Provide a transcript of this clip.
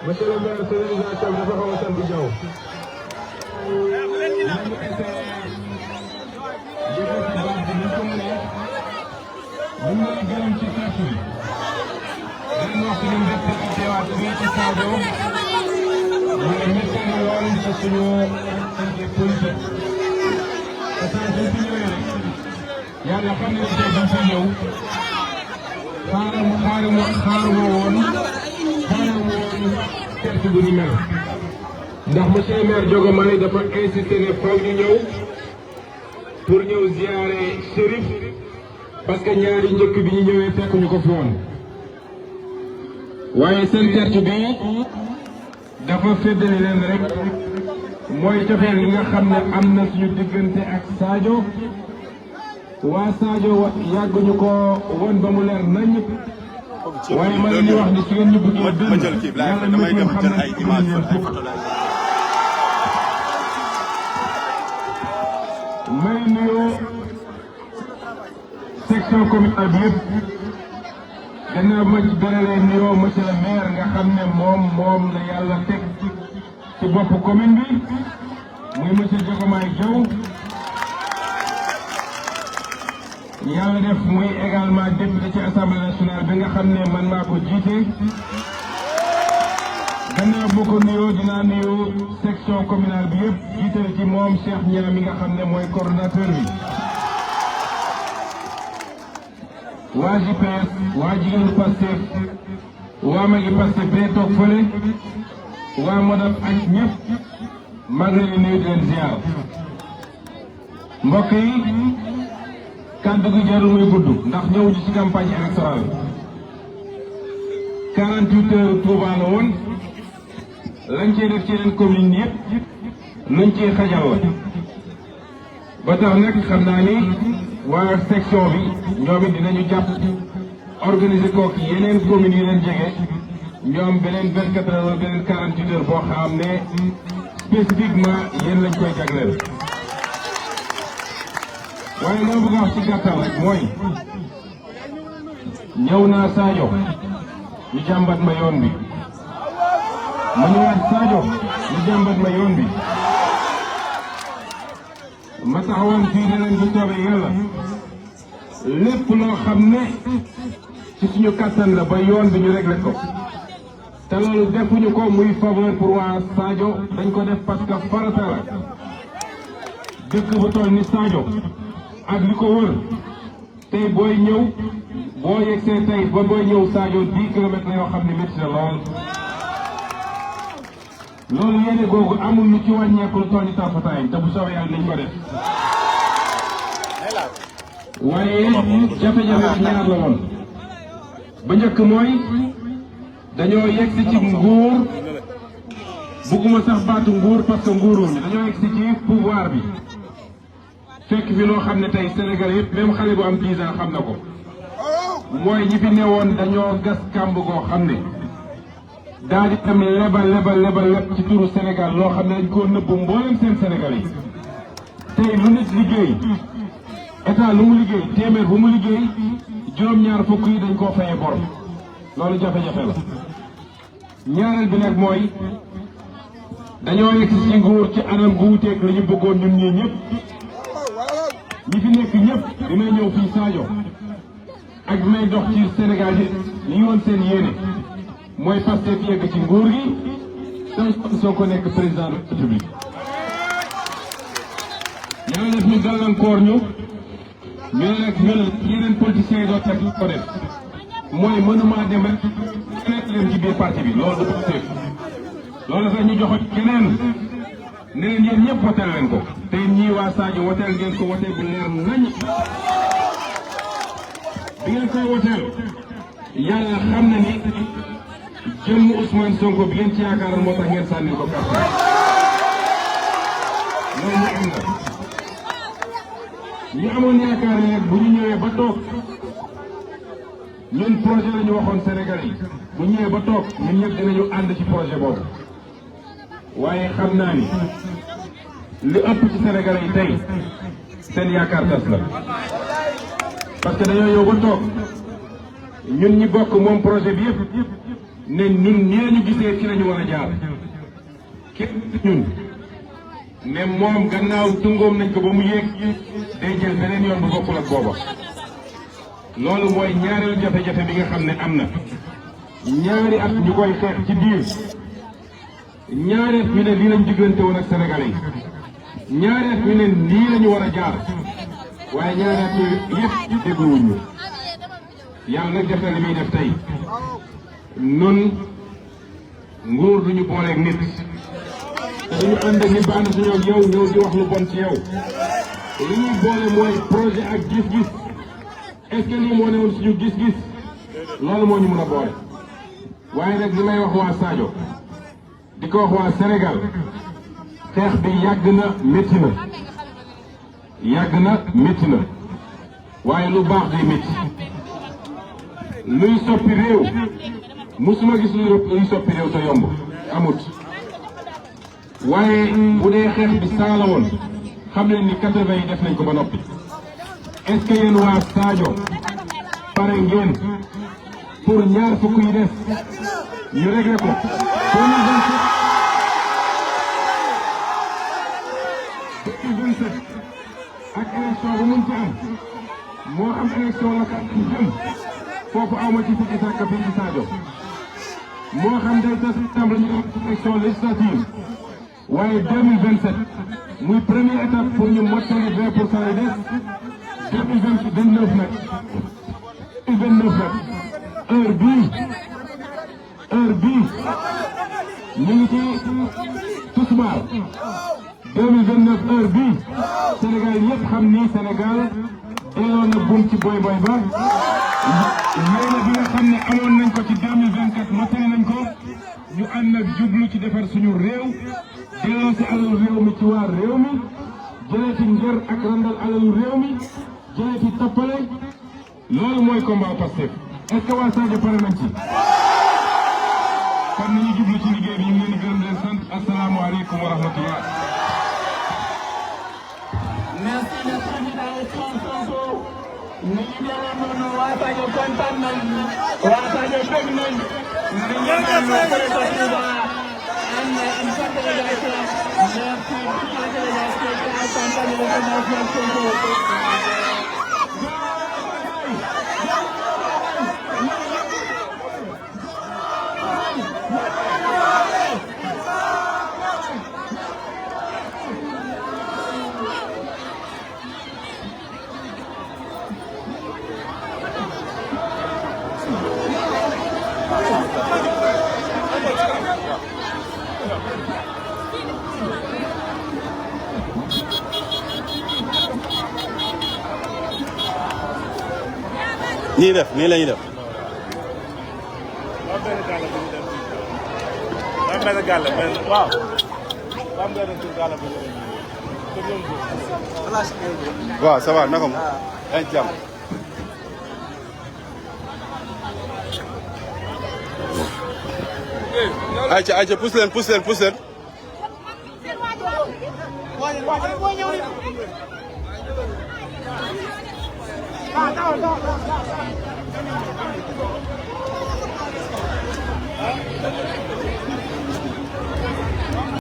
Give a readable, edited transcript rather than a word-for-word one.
monsieur le maire sonorisation dafa xaw a sant Diaw. ñu ngi lay gërëm ci kàddu yi. dañu wax suñu mbégte ak teewaat fii ci Sadio. ñu ngi métti lool ci suñu politique. parce que suñ fi ñëwee rek. yàlla xam ne tey dañ fi ñëw. xaaruma woon perte bu ni mel. ndax monsieur le maire Diogomaye dafa insisté ne faw ñu ñëw pour ñëw ziare Chérif parce que ñaari njëkk bi ñu ñëwee fekk ñu ko fi woon. waaye seen tertu bi dafa féddali leen rek mooy cofeel li nga xam ne am na suñu diggante ak Sadio. waa Sadio yàgguñu ko woon ba mu leer nañ. waaye man li wax ni su ngeen ñu bëggee dund yàlla damay dem jël ay image may nuyoo section communale bi yëpp gannaaw ma ci beralee nuyoo monsieur le maire nga xam ne moom la yàlla teg ci bopp commune bi muy monsieur Diogomaye Diaw. yàlla def muy également député ci assemblée nationale bi nga xam ne man maa ko jiite. gannaaw boo ko nuyoo dinaa nuyu section communale bi yëpp jiital ci moom Cheikh Niang mi nga xam ne mooy coordonnateur bi. waa JPS waa jigéenu Pastef waa magi Pastef bee toog fële waa Modap ak ñëpp maa ngi leen di nuyu di leen ziar. mbokk yi. kàddu gi jarul muy gudd ndax ñëw ci campagne électorale 48 heures Touba la woon lañ cee def ci yeneen commune yëpp luñ ciy xajal la ba tax nag xam naa ni waa section bi ñoom it dinañu jàpp organiser kook yeneen communes yi leen jege ñoom beneen 24 heures wala beneen 48 heures boo xam ne spécifiquement yéen lañ koy jagleel. waaye loo bëgg a wax ci gàttal rek mooy ñëw naa Sadio ñu jàmbat ma yoon bi ma ñëwaat Sadio ñu jàmbat ma yoon bi ma taxawoon fii ne leen bu soobee yàlla lépp loo xam ne ci suñu kàttan la ba yoon bi ñu réglé ko te loolu defuñu ko muy faveur pour waa Sadio dañ ko def parce que farata la dëkk bu toll ni Sadio ak li ko wër tey booy ñëw boo yegsee tey ba booy ñëw Sadio 10 kilomètres la yoo xam ne métti na lool. loolu yéene googu amul lu ci wàññeeku lu toll ni tarfataay te bu soobee yàlla nañ ko def. waaye jafe-jafe bi ñaar la woon. ba njëkk mooy dañoo yegsi ci nguur bugguma sax baatu nguur parce que nguuruñu dañoo yegsi ci pouvoir bi. fekk fi loo xam ne tey Sénégal yëpp même xale bu am 10 ans xam na ko mooy ñi fi newoon dañoo gas kàmb goo xam ne daal di am lebal ci turu Sénégal loo xam ne dañ koo nëbbu mboolem seen Sénégal yi. tey lu nit liggéey état lu mu liggéey téeméer bu mu liggéey juróom-ñaar fukk yi dañ koo fayee bor loolu jafe-jafe la. ñaareel bi nag mooy dañoo yegg ci nguur ci anam gu wuteeg la ñu bëggoon ñun ñii ñëpp. ñi fi nekk ñëpp dina ñëw fii Sadio ak bi may dox ci Sénégal yi li ñu woon seen yéene mooy Pastef yegg ci nguur gi soo ko nekk président de la République. yàlla def ñu gàllankoor ñu ne nag ñun yeneen politiciens yi doo teg ko def mooy mënuma dem rek nekk leen ci biir parti bi loolu du Pastef loolu sax ñu joxoon keneen ne leen yéen ñëpp woteel leen ko te ñii waa Sadio woteel ngeen ko woteel bu leer nañ bi ngeen koy woteel yàlla xam na ni jëmm Ousmane Sonko bi ngeen ci yaakaaroon moo tax ngeen sànni ko carte loolu am na ñu amoon yaakaar ne nag bu ñu ñëwee ba toog ñun projet la ñu waxoon Sénégal yi bu ñëwee ba toog ñun ñëpp dinañu ànd ci projet boobu waaye xam naa ni li ëpp ci Sénégal yi tey seen yaakaar tas la parce que dañoo ñëw ba toog ñun ñi bokk moom projet bi yëpp ne ñun ñee ñu gisee ci lañu war a jaar kenn ñun ne moom gannaaw tungoom nañ ko ba mu yéeg day jël beneen yoon bu bokkul ak booba loolu mooy ñaareelu jafe-jafe bi nga xam ne am na ñaari at ñu koy xeex ci biir ñaari at ñu ne lii lañ diggante woon ak Sénégalais yi ñaari at ñu ne lii lañu war a jaar waaye ñaari at yooyu yëpp dégluwuñ ñu yàlla nag def na li muy def tey nun nguur duñu booleeg nit dañu ànd ak nit ba ànd suñu ak yow ñëw di wax lu bon ci yow li ñuy boole mooy projet ak gis-gis est-ce que lii moo ne woon suñu gis-gis loolu moo ñu mën a boole waaye nag li may wax waa Sadio di ko wax waa Sénégal xeex bi yàgg na métti na waaye lu baax day métti luy soppi réew musuma gis luy soppi réew te yomb amut waaye bu dee xeex bi saa la woon xam leen ni 80 yi def nañ ko ba noppi est-ce que yéen waa Sadio pare ngeen pour ñaar fukk yi des ñu réglé ko 2027 ak élection bu mun ci am moo am élection locale ci jëm foofu awma ci sikki sàkk fii ci Sadio moo xam day tas septembre ñu am ci élection législative waaye 2027 muy première étape pour ñu mottali 20% yi des 2029 nag heure bii ñu ngi ci Tousmar 2029 heure bii Sénégal yëpp xam ni Sénégal delloo na buum ci boy ba yéene bi nga xam ne amoon nañ ko ci 2024 mottali nañ ko ñu ànd ak jublu ci defar suñu réew delloo si alalu réew mi ci waa réew mi jëlee ci ngër ak randal alalu réew mi jëlee ci tappale loolu mooy combat Pastef est-ce que waa Sadio pare nañ ci kon nañu jublu ci liggéey bi ñu ngi leen di gërëm leen sant asalaamaaleykum wa rahmatullah. Merci le président Ousmane Sonko. ñu ngi ñaanal noonu waa Sadio kontaan nañ waa Sadio bëgg nañ ñu ñaanal le président am une forte délégation. Merci pour la délégation qui accompagne le président Ousmane Sonko. nii def nii la ñuy def. waaw ça va naka mu. yaa ngi ci jàmm. ayca pousse leen.